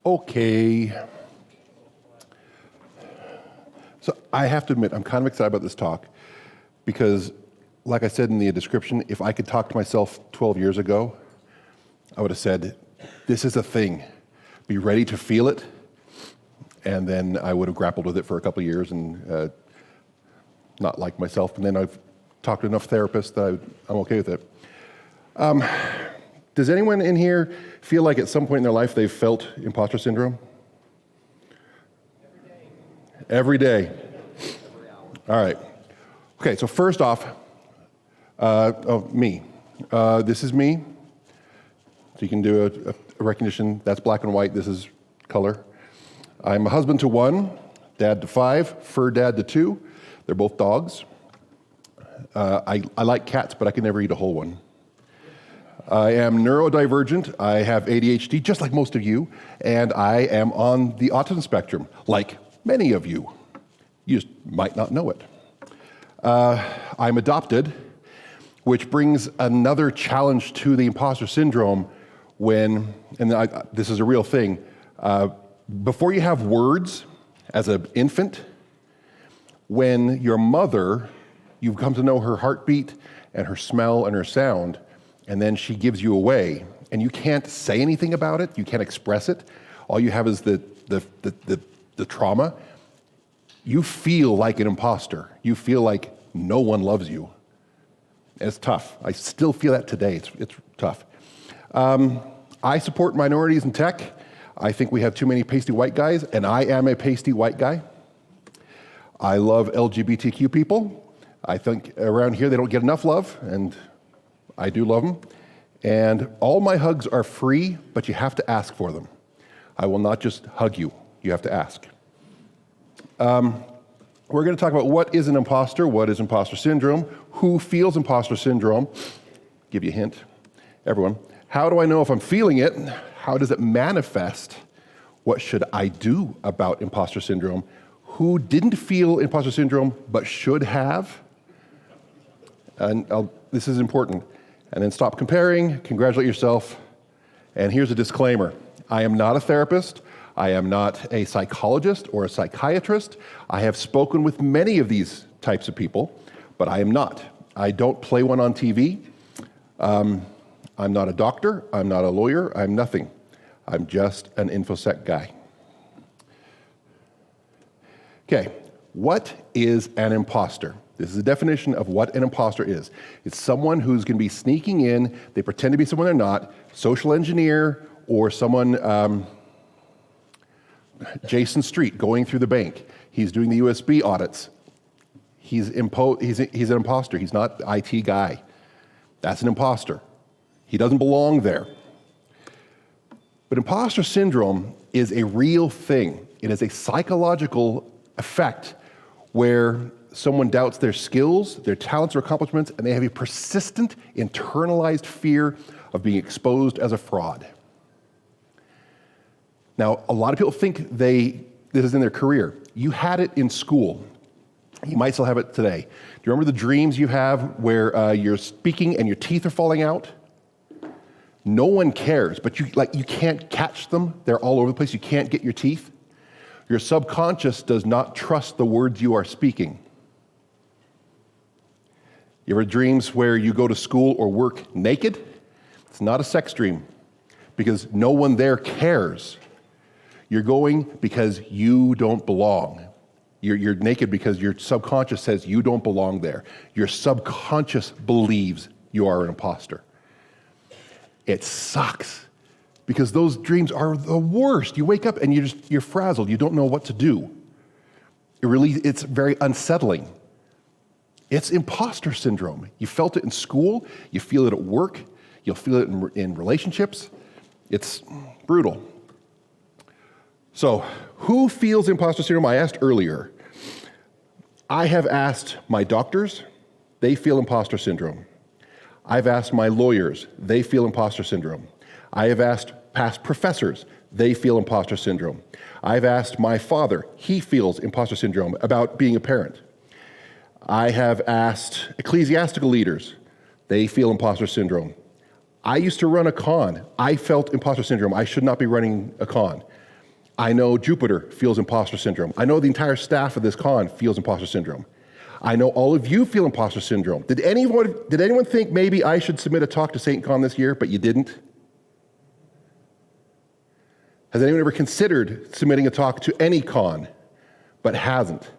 Okay. So I have to admit, I'm kind of excited about this talk because, like I said in the description, if I could talk to myself 12 years ago, I would have said, this is a thing. Be ready to feel it. And then I would have grappled with it for a couple of years and not liked myself. And then I've talked to enough therapists that I'm okay with it. Does anyone in here feel like at some point in their life they've felt imposter syndrome? Every day. All right. Okay, so first off, me. This is me. So you can do a recognition. That's black and white. This is color. I'm a husband to 1, dad to 5, fur dad to 2. They're both dogs. I like cats, but I can never eat a whole one. I am neurodivergent. I have ADHD, just like most of you, and I am on the autism spectrum, like many of you. You just might not know it. I'm adopted, which brings another challenge to the imposter syndrome when, and this is a real thing, before you have words as an infant, when your mother, you've come to know her heartbeat and her smell and her sound, and then she gives you away, and you can't say anything about it, you can't express it, all you have is the trauma, you feel like an imposter. You feel like no one loves you. And it's tough. I still feel that today. It's tough. I support minorities in tech. I think we have too many pasty white guys, and I am a pasty white guy. I love LGBTQ people. I think around here they don't get enough love, and I do love them. And all my hugs are free, but you have to ask for them. I will not just hug you. You have to ask. We're going to talk about what is an imposter, what is imposter syndrome, who feels imposter syndrome. Give you a hint, everyone. How do I know if I'm feeling it? How does it manifest? What should I do about imposter syndrome? Who didn't feel imposter syndrome but should have? And this is important. And then stop comparing, congratulate yourself. And here's a disclaimer. I am not a therapist. I am not a psychologist or a psychiatrist. I have spoken with many of these types of people, but I am not. I don't play one on TV. I'm not a doctor. I'm not a lawyer. I'm nothing. I'm just an InfoSec guy. Okay, what is an imposter? This is a definition of what an imposter is. It's someone who's going to be sneaking in, they pretend to be someone they're not, social engineer, or someone, Jason Street going through the bank. He's doing the USB audits. He's an imposter. He's not the IT guy. That's an imposter. He doesn't belong there. But imposter syndrome is a real thing. It is a psychological effect where someone doubts their skills, their talents or accomplishments, and they have a persistent, internalized fear of being exposed as a fraud. Now, a lot of people think this is in their career. You had it in school. You might still have it today. Do you remember the dreams you have where you're speaking and your teeth are falling out? No one cares, but you can't catch them. They're all over the place. You can't get your teeth. Your subconscious does not trust the words you are speaking. You ever dreams where you go to school or work naked? It's not a sex dream because no one there cares. You're going because you don't belong. You're naked because your subconscious says you don't belong there. Your subconscious believes you are an imposter. It sucks because those dreams are the worst. You wake up and you're frazzled. You don't know what to do. It's very unsettling. It's imposter syndrome. You felt it in school. You feel it at work. You'll feel it in relationships. It's brutal. So, who feels imposter syndrome? I asked earlier. I have asked my doctors. They feel imposter syndrome. I've asked my lawyers. They feel imposter syndrome. I have asked past professors. They feel imposter syndrome. I've asked my father. He feels imposter syndrome about being a parent. I have asked ecclesiastical leaders. They feel imposter syndrome. I used to run a con. I felt imposter syndrome. I should not be running a con. I know Jupiter feels imposter syndrome. I know the entire staff of this con feels imposter syndrome. I know all of you feel imposter syndrome. Did anyone think maybe I should submit a talk to SAINTCON this year, but you didn't? Has anyone ever considered submitting a talk to any con, but hasn't?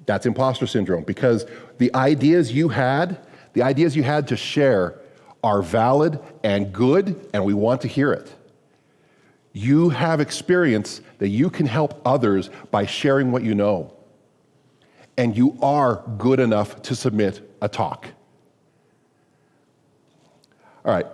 That's imposter syndrome, because the ideas you had to share are valid and good, and we want to hear it. You have experience that you can help others by sharing what you know. And you are good enough to submit a talk. All right.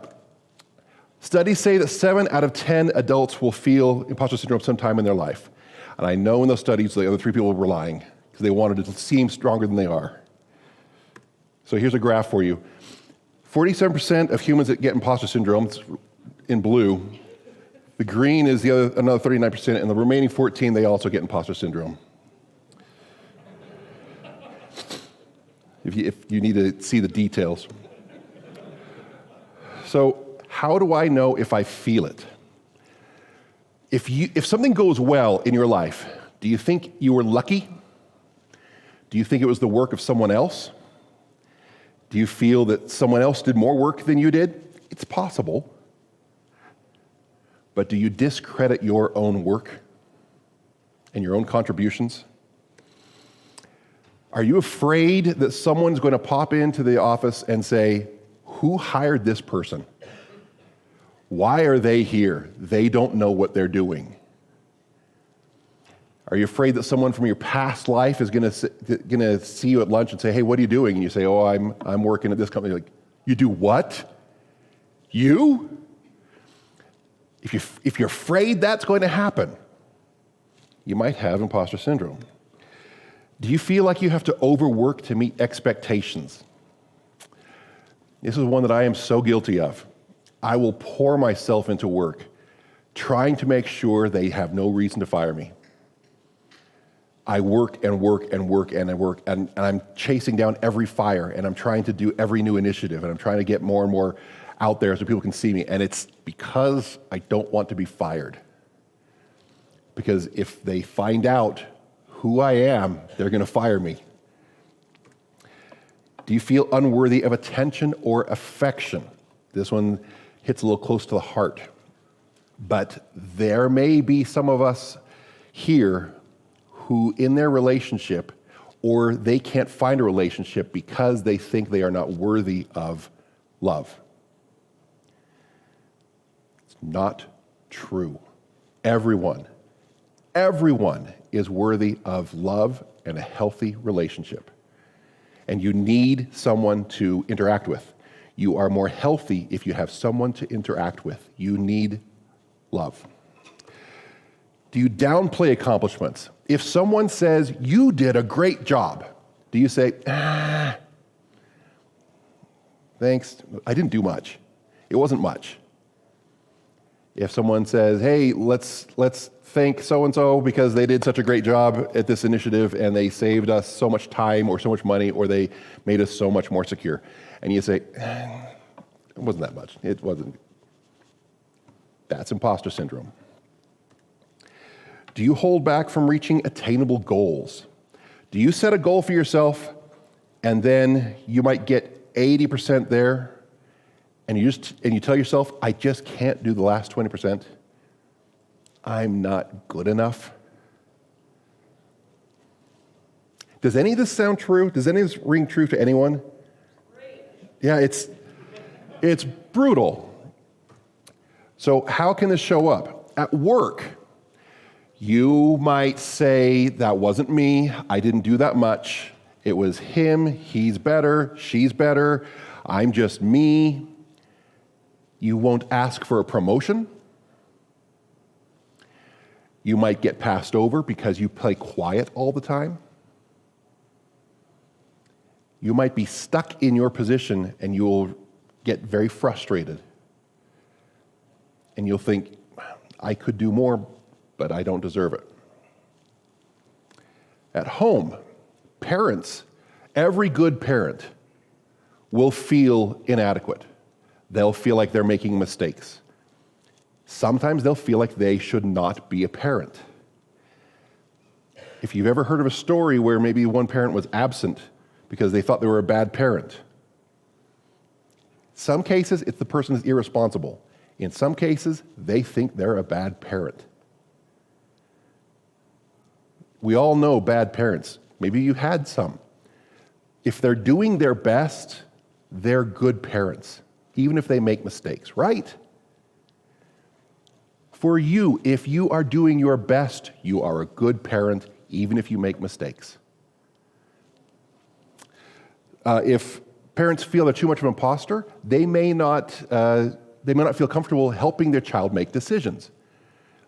Studies say that 7 out of 10 adults will feel imposter syndrome sometime in their life. And I know in those studies the other 3 people were lying because they wanted to seem stronger than they are. So here's a graph for you. 47% of humans that get imposter syndrome, it's in blue. The green is another 39%, and the remaining 14, they also get imposter syndrome. If you need to see the details. So how do I know if I feel it? If something goes well in your life, do you think you were lucky? Do you think it was the work of someone else? Do you feel that someone else did more work than you did? It's possible. But do you discredit your own work and your own contributions? Are you afraid that someone's going to pop into the office and say, "Who hired this person? Why are they here? They don't know what they're doing." Are you afraid that someone from your past life is going to see you at lunch and say, "Hey, what are you doing?" And you say, "Oh, I'm working at this company." Like, you do what? You? If you're afraid that's going to happen, you might have imposter syndrome. Do you feel like you have to overwork to meet expectations? This is one that I am so guilty of. I will pour myself into work, trying to make sure they have no reason to fire me. I work and work and work and I work, and I'm chasing down every fire, and I'm trying to do every new initiative, and I'm trying to get more and more out there so people can see me, and it's because I don't want to be fired. Because if they find out who I am, they're going to fire me. Do you feel unworthy of attention or affection? This one hits a little close to the heart. But there may be some of us here who in their relationship, or they can't find a relationship because they think they are not worthy of love. It's not true. Everyone is worthy of love and a healthy relationship. And you need someone to interact with. You are more healthy if you have someone to interact with. You need love. Do you downplay accomplishments? If someone says, "You did a great job," do you say, "Thanks, I didn't do much. It wasn't much"? If someone says, "Hey, let's thank so-and-so because they did such a great job at this initiative and they saved us so much time or so much money or they made us so much more secure," and you say, "It wasn't that much. It wasn't." That's imposter syndrome. Do you hold back from reaching attainable goals? Do you set a goal for yourself and then you might get 80% there and you tell yourself, "I just can't do the last 20%. I'm not good enough"? Does any of this sound true? Does any of this ring true to anyone? Yeah, it's brutal. So how can this show up? At work, you might say, "That wasn't me. I didn't do that much. It was him. He's better. She's better. I'm just me." You won't ask for a promotion. You might get passed over because you play quiet all the time. You might be stuck in your position and you'll get very frustrated. And you'll think, "I could do more, but I don't deserve it." At home, parents, every good parent will feel inadequate. They'll feel like they're making mistakes. Sometimes they'll feel like they should not be a parent. If you've ever heard of a story where maybe one parent was absent because they thought they were a bad parent, some cases it's the person is irresponsible. In some cases, they think they're a bad parent. We all know bad parents. Maybe you had some. If they're doing their best, they're good parents, even if they make mistakes, right? For you, if you are doing your best, you are a good parent, even if you make mistakes. If parents feel they're too much of an imposter, they may not feel comfortable helping their child make decisions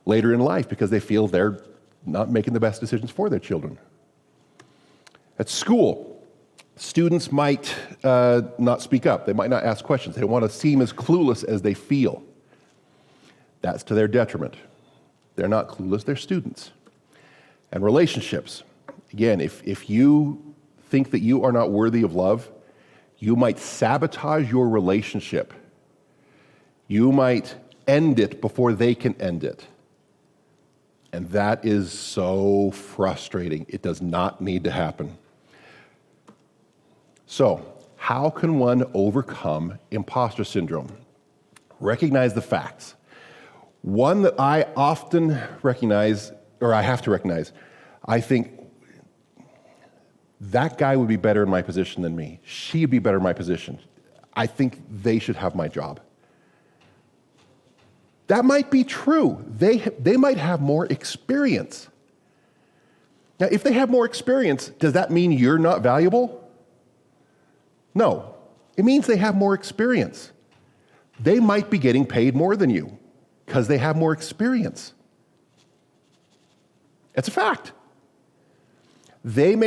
later in life because they feel they're not making the best decisions for their children. At school, students might not speak up. They might not ask questions. They want to seem as clueless as they feel. That's to their detriment. They're not clueless, they're students. And relationships. Again, if you think that you are not worthy of love, you might sabotage your relationship. You might end it before they can end it. And that is so frustrating. It does not need to happen. So, how can one overcome imposter syndrome? Recognize the facts. One that I often recognize, or I have to recognize, I think that guy would be better in my position than me. She'd be better in my position. I think they should have my job. That might be true. They might have more experience. Now, if they have more experience, does that mean you're not valuable? No. It means they have more experience. They might be getting paid more than you because they have more experience. It's a fact. There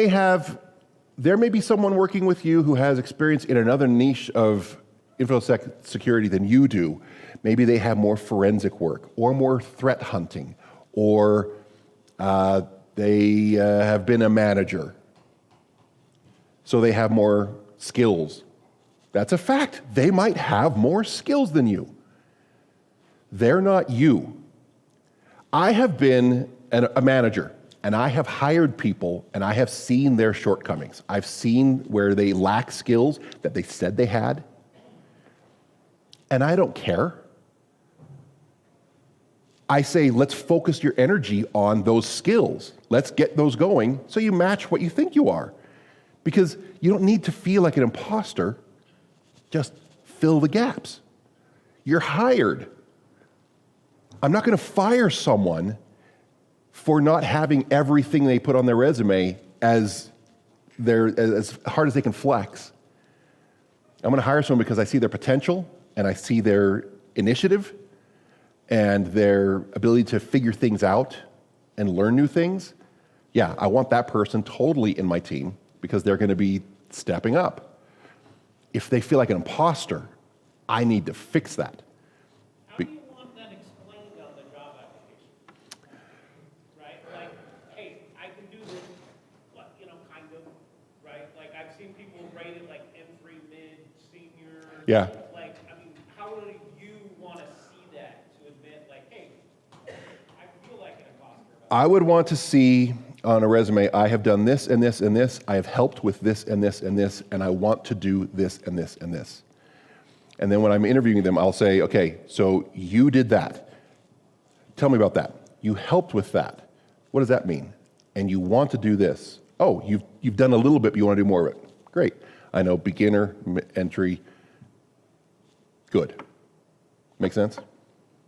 may be someone working with you who has experience in another niche of infosec security than you do. Maybe they have more forensic work or more threat hunting, or they have been a manager, so they have more skills. That's a fact. They might have more skills than you. They're not you. I have been a manager, and I have hired people, and I have seen their shortcomings. I've seen where they lack skills that they said they had, and I don't care. I say, let's focus your energy on those skills. Let's get those going so you match what you think you are. Because you don't need to feel like an imposter. Just fill the gaps. You're hired. I'm not going to fire someone for not having everything they put on their resume as hard as they can flex. I'm going to hire someone because I see their potential and I see their initiative and their ability to figure things out and learn new things. Yeah, I want that person totally in my team because they're going to be stepping up. If they feel like an imposter, I need to fix that. How do you want that explained on the job application? Right? Like, hey, I can do this, kind of, right? Like, I've seen people rated like M3, mid, senior. Yeah. Like, I mean, how do you want to see that to admit, like, hey, I feel like an imposter? I would want to see on a resume, I have done this and this and this, I have helped with this and this and this, and I want to do this and this and this. And then when I'm interviewing them, I'll say, okay, so you did that. Tell me about that. You helped with that. What does that mean? And you want to do this. Oh, you've done a little bit, but you want to do more of it. Great. I know beginner, entry, good. Make sense?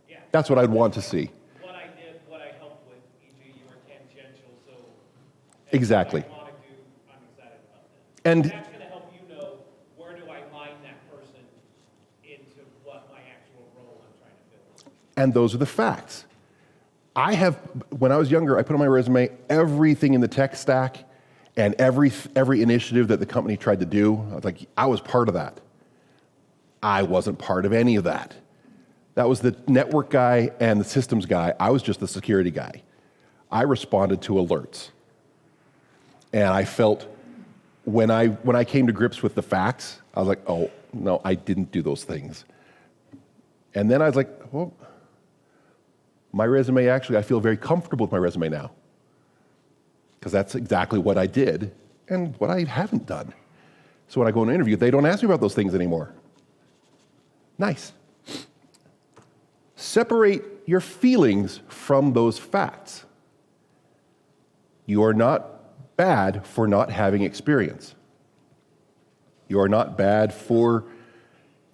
Yeah. That's what I'd want to see. What I did, what I helped with, e.g. you were tangential, so Exactly. I want to do, I'm excited about that. And that's going to help you know where do I line that person into what my actual role I'm trying to fill. And those are the facts. When I was younger, I put on my resume everything in the tech stack and every initiative that the company tried to do. I was part of that. I wasn't part of any of that. That was the network guy and the systems guy. I was just the security guy. I responded to alerts. And I felt when I came to grips with the facts, I was like, oh, no, I didn't do those things. And then I was like, well, My resume, actually, I feel very comfortable with my resume now, because that's exactly what I did and what I haven't done. So when I go in an interview, they don't ask me about those things anymore. Nice. Separate your feelings from those facts. You are not bad for not having experience. You are not bad for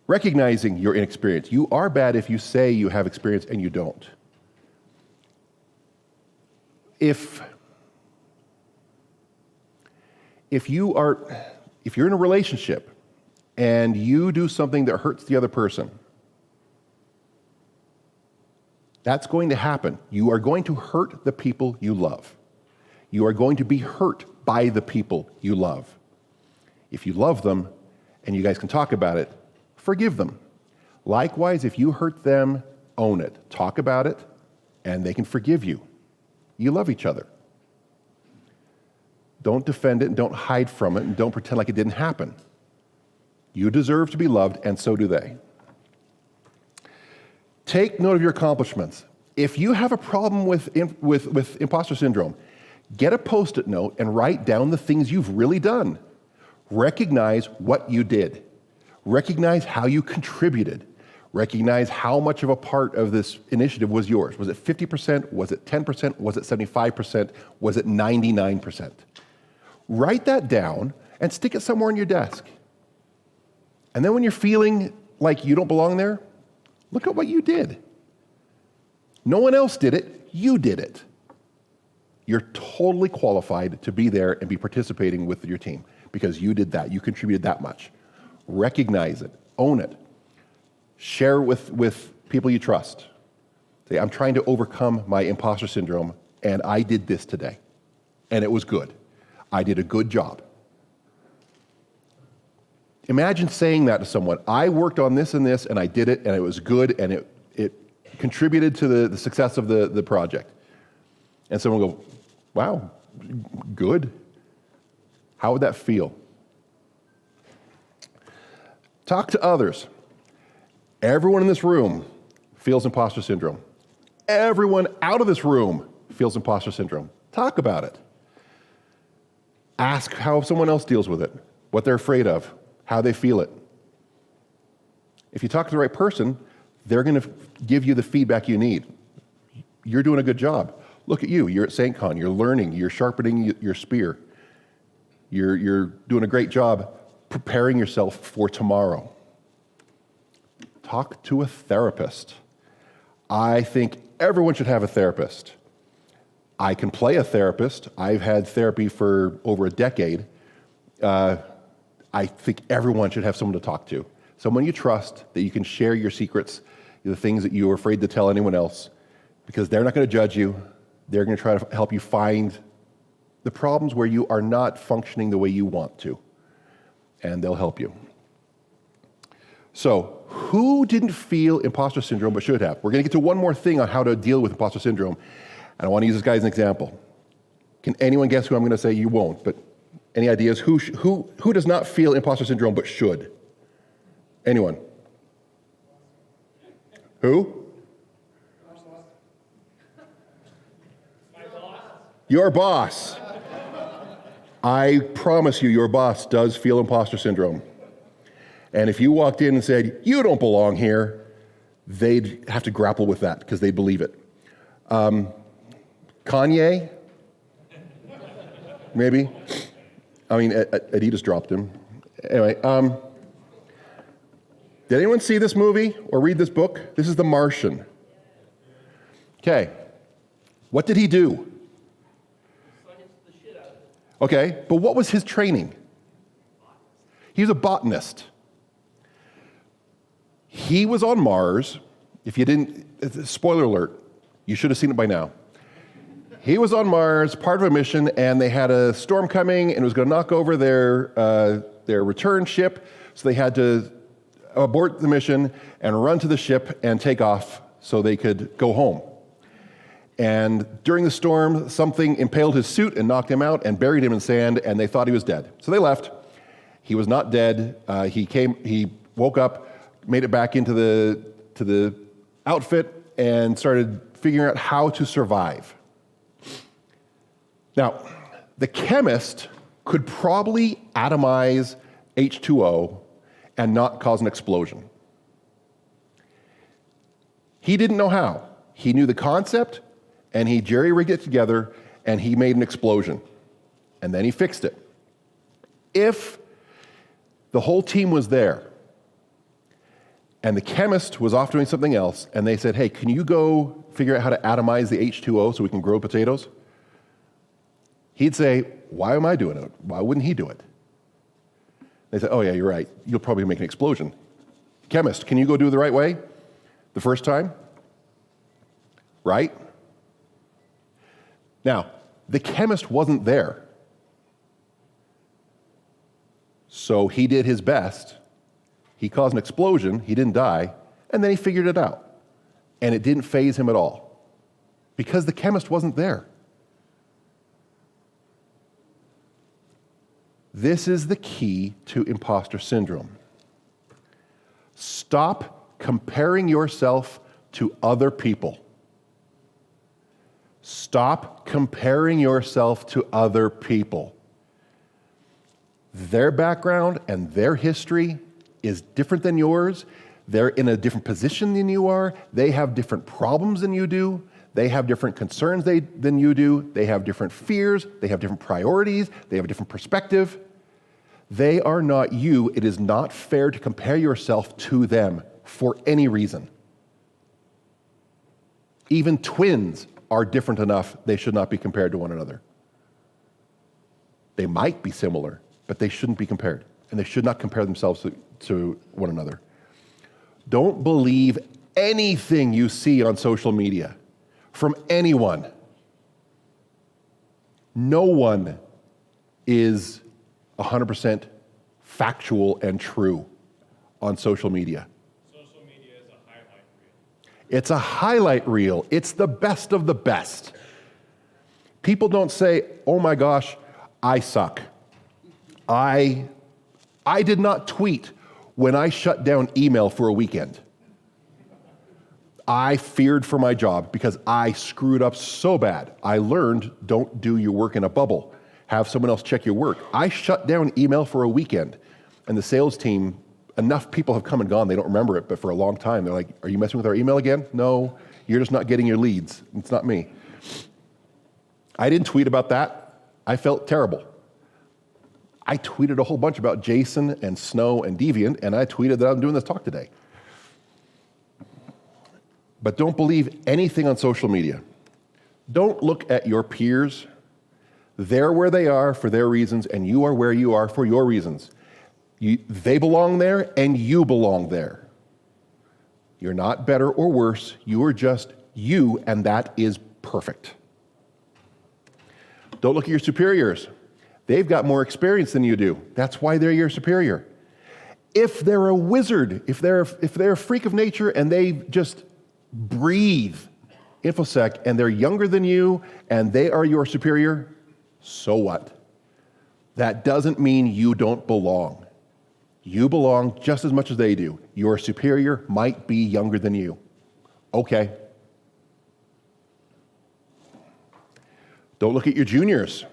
recognizing your inexperience. You are bad if you say you have experience and you don't. If you're in a relationship and you do something that hurts the other person, that's going to happen. You are going to hurt the people you love. You are going to be hurt by the people you love. If you love them and you guys can talk about it, forgive them. Likewise, if you hurt them, own it. Talk about it, and they can forgive you. You love each other. Don't defend it and don't hide from it and don't pretend like it didn't happen. You deserve to be loved, and so do they. Take note of your accomplishments. If you have a problem with imposter syndrome, get a Post-it note and write down the things you've really done. Recognize what you did. Recognize how you contributed. Recognize how much of a part of this initiative was yours. Was it 50%? Was it 10%? Was it 75%? Was it 99%? Write that down and stick it somewhere on your desk. And then when you're feeling like you don't belong there, look at what you did. No one else did it, you did it. You're totally qualified to be there and be participating with your team because you did that. You contributed that much. Recognize it. Own it. Share with people you trust. Say, I'm trying to overcome my imposter syndrome, and I did this today, and it was good. I did a good job. Imagine saying that to someone. I worked on this and this, and I did it, and it was good, and it contributed to the success of the project. And someone will go, wow, good. How would that feel? Talk to others. Everyone in this room feels imposter syndrome. Everyone out of this room feels imposter syndrome. Talk about it. Ask how someone else deals with it, what they're afraid of, how they feel it. If you talk to the right person, they're going to give you the feedback you need. You're doing a good job. Look at you. You're at SAINTCON. You're learning. You're sharpening your spear. You're doing a great job preparing yourself for tomorrow. Talk to a therapist. I think everyone should have a therapist. I can play a therapist. I've had therapy for over a decade. I think everyone should have someone to talk to. Someone you trust, that you can share your secrets, the things that you are afraid to tell anyone else, because they're not going to judge you. They're going to try to help you find the problems where you are not functioning the way you want to, and they'll help you. So, who didn't feel imposter syndrome but should have? We're going to get to one more thing on how to deal with imposter syndrome, and I want to use this guy as an example. Can anyone guess who I'm going to say? You won't, but any ideas? Who does not feel imposter syndrome but should? Anyone? Who? My boss? Your boss. I promise you, your boss does feel imposter syndrome. And if you walked in and said, you don't belong here, they'd have to grapple with that because they believe it. Kanye? Maybe? I mean, Adidas dropped him. Anyway, did anyone see this movie or read this book? This is The Martian. Okay. What did he do? Okay, but what was his training? He was a botanist. He was on Mars. If you didn't, spoiler alert, you should have seen it by now. He was on Mars, part of a mission, and they had a storm coming, and it was going to knock over their return ship, so they had to abort the mission and run to the ship and take off so they could go home. And during the storm, something impaled his suit and knocked him out and buried him in sand, and they thought he was dead. So they left. He was not dead. He woke up, made it back into the outfit, and started figuring out how to survive. Now, the chemist could probably atomize H2O and not cause an explosion. He didn't know how. He knew the concept, and he jerry-rigged it together, and he made an explosion. And then he fixed it. If the whole team was there, and the chemist was off doing something else, and they said, hey, can you go figure out how to atomize the H2O so we can grow potatoes? He'd say, why am I doing it? Why wouldn't he do it? They said, oh yeah, you're right. You'll probably make an explosion. Chemist, can you go do it the right way the first time? Right? Now, the chemist wasn't there. So he did his best. He caused an explosion, he didn't die, and then he figured it out. And it didn't faze him at all because the chemist wasn't there. This is the key to imposter syndrome. Stop comparing yourself to other people. Stop comparing yourself to other people. Their background and their history is different than yours. They're in a different position than you are. They have different problems than you do. They have different concerns than you do. They have different fears. They have different priorities. They have a different perspective. They are not you. It is not fair to compare yourself to them for any reason. Even twins are different enough, they should not be compared to one another. They might be similar, but they shouldn't be compared. And they should not compare themselves to one another. Don't believe anything you see on social media from anyone. No one is 100% factual and true on social media. Social media is a highlight reel. It's a highlight reel. It's the best of the best. People don't say, oh my gosh, I suck. I did not tweet when I shut down email for a weekend. I feared for my job because I screwed up so bad. I learned, don't do your work in a bubble. Have someone else check your work. I shut down email for a weekend, and the sales team, enough people have come and gone, they don't remember it, but for a long time, they're like, are you messing with our email again? No, you're just not getting your leads. It's not me. I didn't tweet about that. I felt terrible. I tweeted a whole bunch about Jason and Snow and Deviant, and I tweeted that I'm doing this talk today. But don't believe anything on social media. Don't look at your peers. They're where they are for their reasons, and you are where you are for your reasons. They belong there, and you belong there. You're not better or worse. You are just you, and that is perfect. Don't look at your superiors. They've got more experience than you do. That's why they're your superior. If they're a wizard, if they're a freak of nature and they just breathe InfoSec and they're younger than you and they are your superior, so what? That doesn't mean you don't belong. You belong just as much as they do. Your superior might be younger than you. Okay. Don't look at your juniors.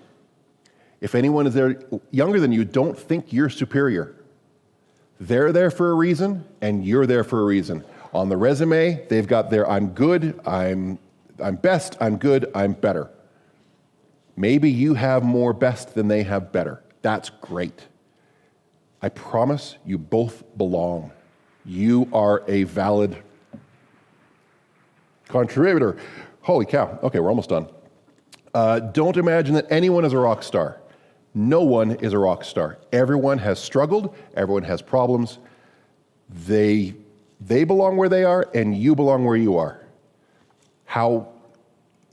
If anyone is there younger than you, don't think you're superior. They're there for a reason, and you're there for a reason. On the resume, they've got their I'm good, I'm best, I'm good, I'm better. Maybe you have more best than they have better. That's great. I promise you both belong. You are a valid contributor. Holy cow. Okay, we're almost done. Don't imagine that anyone is a rock star. No one is a rock star. Everyone has struggled. Everyone has problems. They belong where they are, and you belong where you are. How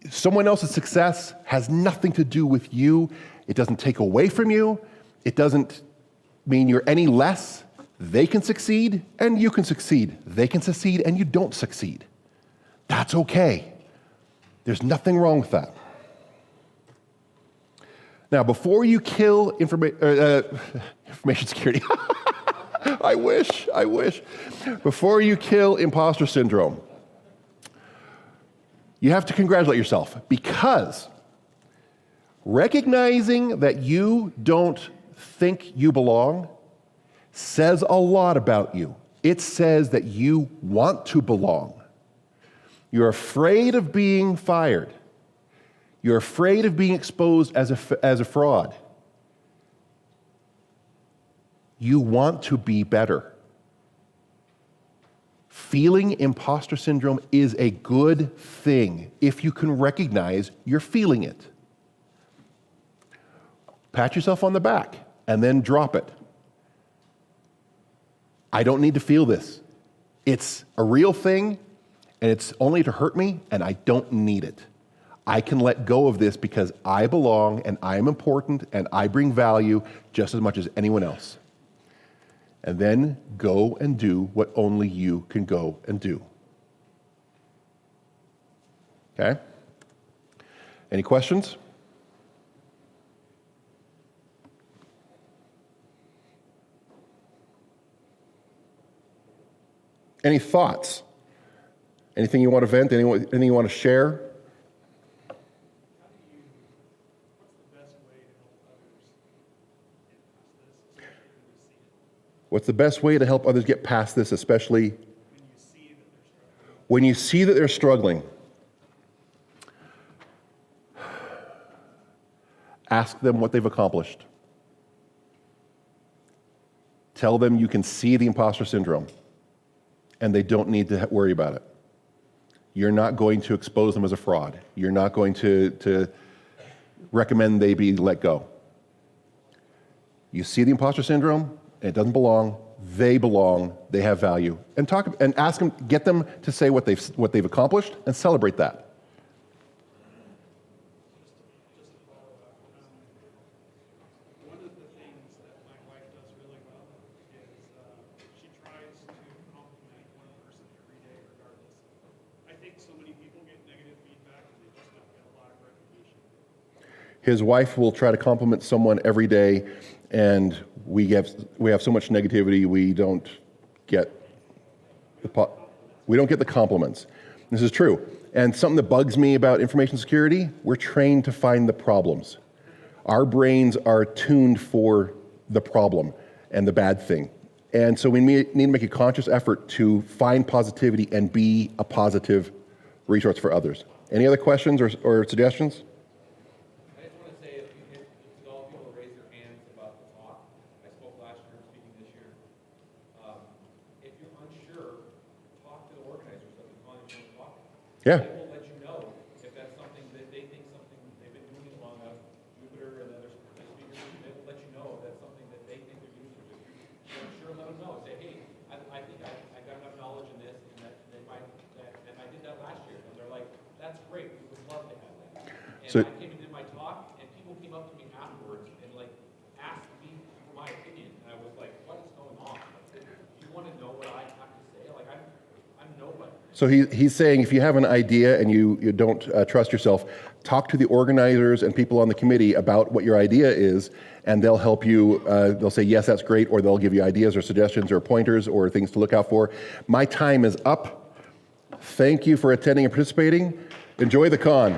someone else's success has nothing to do with you. It doesn't take away from you. It doesn't mean you're any less. They can succeed, and you can succeed. They can succeed, and you don't succeed. That's okay. There's nothing wrong with that. Now, before you kill information security, I wish. Before you kill imposter syndrome, You have to congratulate yourself because recognizing that you don't think you belong says a lot about you. It says that you want to belong. You're afraid of being fired. You're afraid of being exposed as a fraud. You want to be better. Feeling imposter syndrome is a good thing if you can recognize you're feeling it. Pat yourself on the back and then drop it. I don't need to feel this. It's a real thing and it's only to hurt me and I don't need it. I can let go of this because I belong and I am important and I bring value just as much as anyone else. And then go and do what only you can go and do. Okay? Any questions? Any thoughts? Anything you want to vent? Anything you want to share? What's the best way to help others get past this, especially when you see that they're struggling? Ask them what they've accomplished. Tell them you can see the imposter syndrome and they don't need to worry about it. You're not going to expose them as a fraud. You're not going to recommend they be let go. You see the imposter syndrome, and it doesn't belong. They belong. They have value. And talk and ask them, get them to say what they've accomplished, and celebrate that. One of the things that my wife does really well is she tries to compliment one person every day, regardless. I think so many people get negative feedback and they just don't get a lot of recognition. His wife will try to compliment someone every day, and we have so much negativity. We don't get the compliments. This is true. And something that bugs me about information security: we're trained to find the problems. Our brains are tuned for the problem and the bad thing. And so we need to make a conscious effort to find positivity and be a positive resource for others. Any other questions or suggestions? I just want to say, if all people raise their hands about the talk, I spoke last year, I'm speaking this year. If you're unsure, talk to the organizers of the con you're talking. Yeah. They will let you know if that's something that they think something they've been doing it long enough. Jupiter and other speakers, they will let you know if that's something that they think they're doing. If you're unsure, let them know. Say, hey, I think I got enough knowledge in this, and and I did that last year. And they're like, that's great. We would love to have that. And So- I came and did my talk, and people came up to me afterwards and like asked me for my opinion, and I was like, "What is going on? Like, do you want to know what I have to say? Like, I'm nobody." So he's saying if you have an idea and you don't trust yourself, talk to the organizers and people on the committee about what your idea is, and they'll help you. They'll say, yes, that's great, or they'll give you ideas or suggestions or pointers or things to look out for. My time is up. Thank you for attending and participating. Enjoy the con.